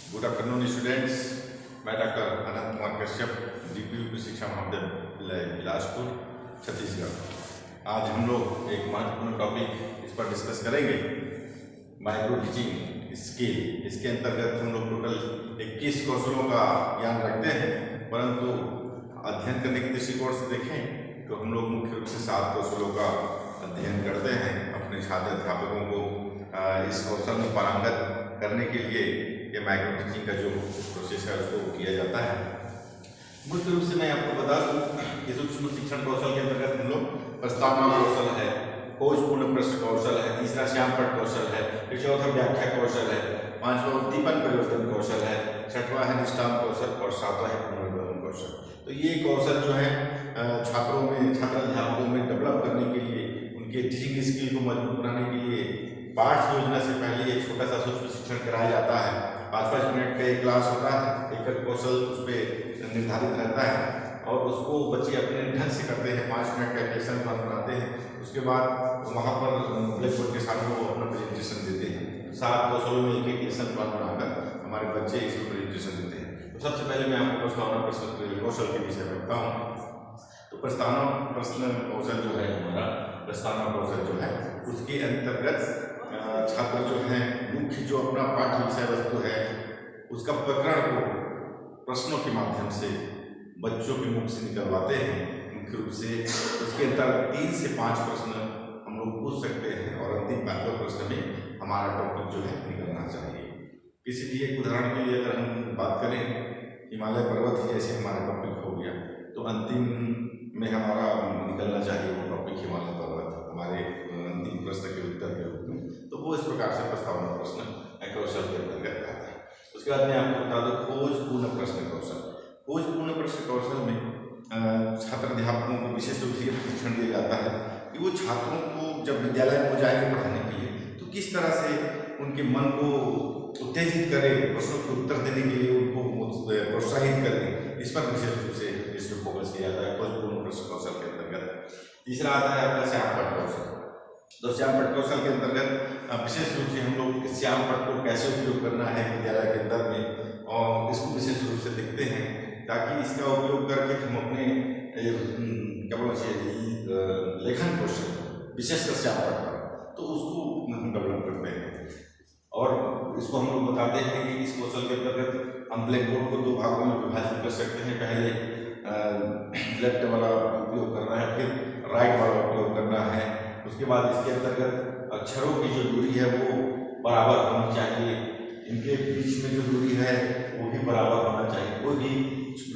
Good afternoon students. मैं doctor अनंत Kumar Kashyap, DPU शिक्षा महाविद्यालय बिलासपुर छत्तीसगढ़। आज हम लोग एक महत्वपूर्ण टॉपिक इस पर डिस्कस करेंगे, माइक्रो टीचिंग स्किल। इसके अंतर्गत हम लोग टोटल 21 कौशलों का ज्ञान रखते हैं, परंतु अध्ययन करने के दृष्टिकोण से देखें तो हम लोग मुख्य रूप से 7 कौशलों का अध्ययन करते हैं। अपने छात्र अध्यापकों को इस कौशल में पारंगत करने के लिए ये माइक्रो टीचिंग का जो प्रोसेस है उसको किया जाता है। मुख्य रूप से मैं आपको बता दूं कि सूक्ष्म शिक्षण कौशल के अंतर्गत हम लोग प्रस्तावना कौशल है, खोजपूर्ण प्रश्न कौशल है, तीसरा श्यामपट्ट कौशल है, फिर चौथा व्याख्या कौशल है, पांचवा उद्दीपन परिवर्तन कौशल है, छठवां है दृष्टांत कौशल और सातवां है पुनर्विवरण कौशल। तो ये कौशल जो है छात्रों में, छात्र अध्यापकों में डेवलप करने के लिए, उनके टीचिंग स्किल को मजबूत बनाने के लिए पाठ योजना से पहले एक छोटा सा सूक्ष्म शिक्षण कराया जाता है। 5-5 मिनट का एक क्लास होता है, एक कौशल उस पर निर्धारित रहता है और उसको बच्चे अपने ढंग से करते हैं। 5 मिनट का लेसन प्लान बनाते हैं, उसके बाद वहाँ पर ब्लैक बोर्ड के सामने वो अपना प्रेजेंटेशन देते हैं। 7 कौशलों में एक लेसन प्लान बनाकर हमारे बच्चे इसमें प्रेजेंटेशन देते हैं। तो सबसे पहले मैं आपको प्रस्तावना प्रश्न कौशल के विषय में बताऊँ। तो प्रस्तावना प्रश्न कौशल जो है हमारा, प्रस्तावना कौशल जो है उसके अंतर्गत छात्र जो हैं मुख्य जो अपना पाठ्य विषय वस्तु है उसका प्रकरण को प्रश्नों के माध्यम से बच्चों के मुख से निकलवाते हैं। मुख्य रूप से उसके अंतर्गत 3 से 5 प्रश्न हम लोग पूछ सकते हैं और अंतिम 5वें प्रश्न में हमारा टॉपिक जो है निकलना चाहिए। किसी भी एक उदाहरण के लिए अगर हम बात करें, हिमालय पर्वत ही जैसे हमारा टॉपिक हो गया, तो अंतिम में हमारा निकलना चाहिए वो टॉपिक हिमालय पर्वत हमारे अंतिम प्रश्न के उत्तर के रूप में। तो वो इस प्रकार से प्रस्तावना प्रश्न कौशल के अंतर्गत आता है। उसके बाद मैं आपको बता दूं खोजपूर्ण प्रश्न कौशल। खोजपूर्ण प्रश्न कौशल में छात्र अध्यापकों को विशेष रूप से प्रशिक्षण दिया जाता है कि वो छात्रों को जब विद्यालय में जाएंगे पढ़ाने के लिए तो किस तरह से उनके मन को उत्तेजित करें, प्रश्नों के उत्तर देने के लिए उनको प्रोत्साहित करें। इस पर विशेष रूप से इसमें फोकस किया जाता है खोजपूर्ण प्रश्न कौशल के अंतर्गत। तीसरा आता है आपका श्यामपट्ट कौशल। तो श्यामपट्ट कौशल के अंतर्गत विशेष रूप से हम लोग श्यामपट्ट को कैसे उपयोग करना है विद्यालय के अंदर में, और इसको विशेष रूप से देखते हैं ताकि इसका उपयोग करके हम अपने क्या बोलना चाहिए लेखन कौशल, विशेषकर श्यामपट्ट पर, तो उसको हम डेवलप करते हैं। और इसको हम लोग बताते हैं कि इस कौशल के अंतर्गत हम ब्लैक बोर्ड को 2 भागों में विभाजित कर सकते हैं। पहले लेफ्ट वाला उपयोग करना है, फिर राइट वाला उपयोग करना है। उसके बाद इसके अंतर्गत अक्षरों की जो दूरी है वो बराबर होनी चाहिए, इनके बीच में जो दूरी है वो भी बराबर होना चाहिए। कोई भी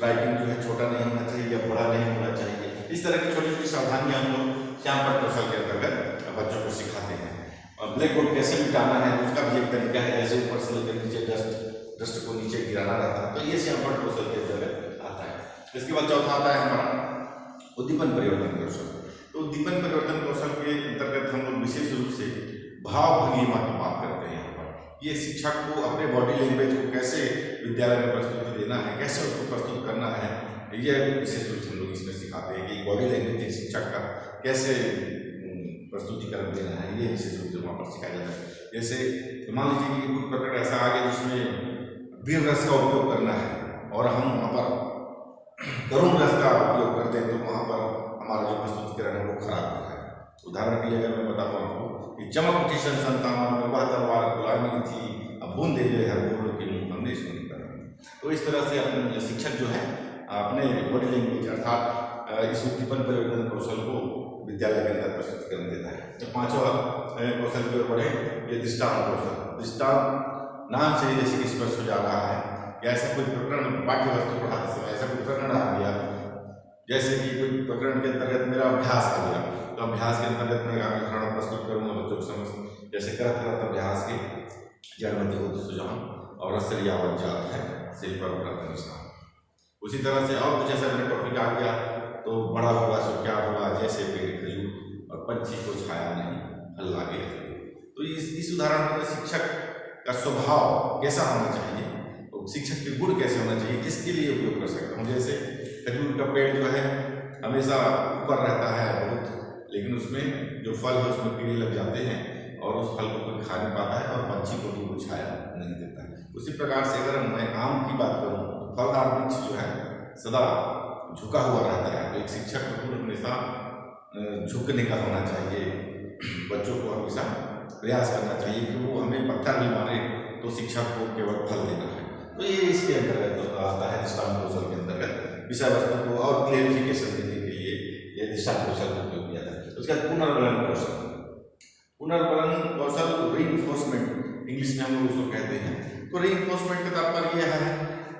राइटिंग जो है छोटा नहीं होना चाहिए या बड़ा नहीं होना चाहिए। इस तरह की छोटी छोटी सावधानियां हम लोग श्यामपट्ट कौशल के अंतर्गत बच्चों को सिखाते हैं। और ब्लैक बोर्ड कैसे मिटाना है उसका भी एक तरीका है, जैसे ऊपर से लेकर नीचे डस्ट को नीचे गिराना रहता है, तो ये श्यामपट्ट कौशल के अंतर्गत आता है। इसके बाद चौथा आता है हमारा उद्दीपन परिवर्तन कौशल। तो उद्दीपन परिवर्तन कौशल के अंतर्गत हम लोग विशेष रूप से भाव भंगिमा की बात करते हैं। यहाँ पर ये शिक्षक को अपने बॉडी लैंग्वेज को कैसे विद्यालय में प्रस्तुति देना है, कैसे उसको प्रस्तुत करना है, ये विशेष रूप से हम लोग इसमें सिखाते हैं कि बॉडी लैंग्वेज एक शिक्षक का कैसे प्रस्तुतिकरण देना है, ये विशेष रूप से वहाँ पर सिखाया जाता है। जैसे मान लीजिए कि कुछ प्रकरण ऐसा आ गया जिसमें वीर रस का उपयोग करना है और हम वहाँ पर करुण रस का उपयोग करते हैं, तो वहाँ पर हमारा जो प्रस्तुतिकरण है वो खराब होता है। उदाहरण के लिए अगर मैं बताऊँ आपको कि चमक उठी सन संतान में वह तलवार गुलामी थी, अब बूंद दे हर बोलो के मुँह हमने सुनी कर। तो इस तरह से अपने शिक्षक जो है अपने बॉडी लैंग्वेज अर्थात इस उद्दीपन परिवर्तन कौशल को विद्यालय के अंदर प्रस्तुतिकरण देता है। तो 5वां कौशल की ओर बढ़े, ये दृष्टांत कौशल। दृष्टांत नाम से ही जैसे कि स्पष्ट हो जा रहा है कि ऐसा कोई प्रकरण पाठ्य वस्तु पढ़ाते समय ऐसा कोई प्रकरण आ गया, जैसे कि कोई प्रकरण के अंतर्गत मेरा अभ्यास आ गया, तो अभ्यास के अंतर्गत मैं उदाहरण प्रस्तुत करूँगा बच्चों को समझ, जैसे करत करत अभ्यास के जड़मति होत सुजान और रसरियावत जात है शिल्प प्रथम स्थान। उसी तरह से और कुछ ऐसा मेरा टॉपिक आ गया, तो बड़ा होगा सो क्या होगा, जैसे पेड़ खजूर और पंछी को छाया नहीं फल लागे। तो इस उदाहरण में शिक्षक का स्वभाव कैसा होना चाहिए, तो शिक्षक के गुण कैसे होना चाहिए, इसके लिए उपयोग कर सकता हूँ। जैसे खजूर का पेड़ जो है हमेशा ऊपर रहता है बहुत, लेकिन उसमें जो फल है उसमें कीड़े लग जाते हैं और उस फल को कोई खा नहीं पाता है और पंछी को भी वो छाया नहीं देता है। उसी प्रकार से अगर मैं आम की बात करूँ, फलदार वृक्ष जो है सदा झुका हुआ रहता है, तो एक शिक्षक को हमेशा झुकने का होना चाहिए। बच्चों को हमेशा प्रयास करना चाहिए कि वो हमें पत्थर भी मारे तो शिक्षक को केवल फल देना है। तो ये इसके अंतर्गत आता है दृष्टांत कौशल के अंतर्गत विषय वस्तु को और क्लेरिफिकेशन देने के लिए ये दृष्टांत कौशल का उपयोग किया जाता है। उसके बाद पुनर्वलन कौशल, पुनर्वलन कौशल रीइंफोर्समेंट इंग्लिश में हम लोग उसको कहते हैं। तो रीइंफोर्समेंट का तात्पर्य यह है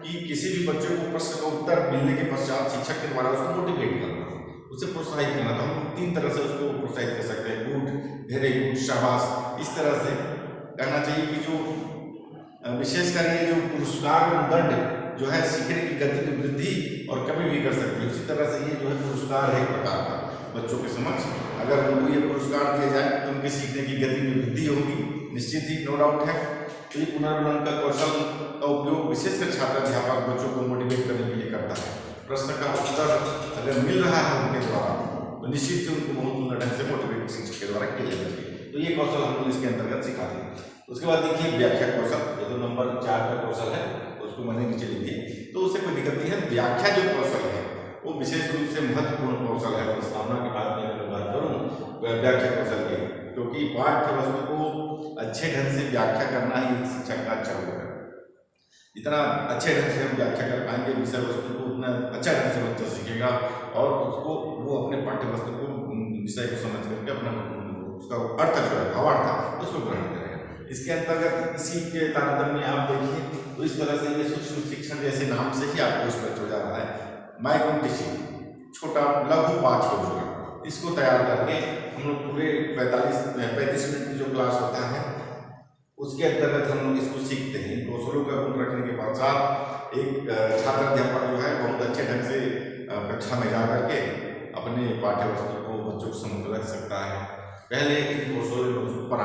कि किसी भी बच्चे को प्रश्न का उत्तर मिलने के पश्चात शिक्षक के द्वारा उसको मोटिवेट करना, उसे प्रोत्साहित करना। तो हम 3 तरह से उसको प्रोत्साहित कर सकते हैं, गुड, वेरी गुड, शाबाश। इस तरह से कहना चाहिए कि जो विशेषकर ये जो पुरस्कार और दंड जो है सीखने की गति की वृद्धि और कमी भी कर सकती है। उसी तरह से ये जो है पुरस्कार है एक प्रकार का बच्चों के समक्ष, अगर उनको ये पुरस्कार दिया जाए तो उनके सीखने की गति में वृद्धि होगी, निश्चित ही, नो डाउट है। तो ये पुनर्वलन का कौशल का उपयोग विशेषकर छात्र अध्यापक बच्चों को मोटिवेट करने के लिए करता है। प्रश्न का उत्तर अगर मिल रहा है उनके द्वारा तो निश्चित ही उनको बहुत सुंदर ढंग से मोटिवेट शिक्षक के द्वारा किया जाना चाहिए। तो ये कौशल हम लोग इसके अंतर्गत सिखाते हैं। उसके बाद देखिए व्याख्या कौशल, ये तो नंबर 4 का कौशल है, उसको मैंने नीचे लिख दिया। तो उससे कोई दिक्कत नहीं है। व्याख्या जो कौशल है वो विशेष रूप से महत्वपूर्ण कौशल है। प्रस्तावना के बाद मैं बात करूँ व्याख्या कौशल की, क्योंकि पाठ्य वस्तु को अच्छे ढंग से व्याख्या करना ही शिक्षक का अच्छा होगा। जितना अच्छे ढंग से हम व्याख्या कर पाएंगे विषय वस्तु को, उतना अच्छा ढंग से बच्चा सीखेगा और उसको वो अपने पाठ्य वस्तु को, विषय को समझ करके अपना उसका अर्थ जो है भावार्थ उसको ग्रहण करेगा। इसके अंतर्गत इसी के तारतम्य में आप देखिए तो इस तरह से ये सूक्ष्म शिक्षण जैसे नाम से ही आपको स्पष्ट हो जा रहा है। माइक्रो टीचिंग, छोटा लघु पाठ योजना, इसको तैयार करके हम लोग पूरे 35 मिनट की जो क्लास होता है उसके अंतर्गत हम लोग इसको सीखते हैं। इन कौशलों का गुण रखने के पश्चात एक छात्र अध्यापक जो है बहुत अच्छे ढंग से कक्षा में जा करके अपने पाठ्य वस्तु को बच्चों को समझ रख सकता है। पहले इन कौशलों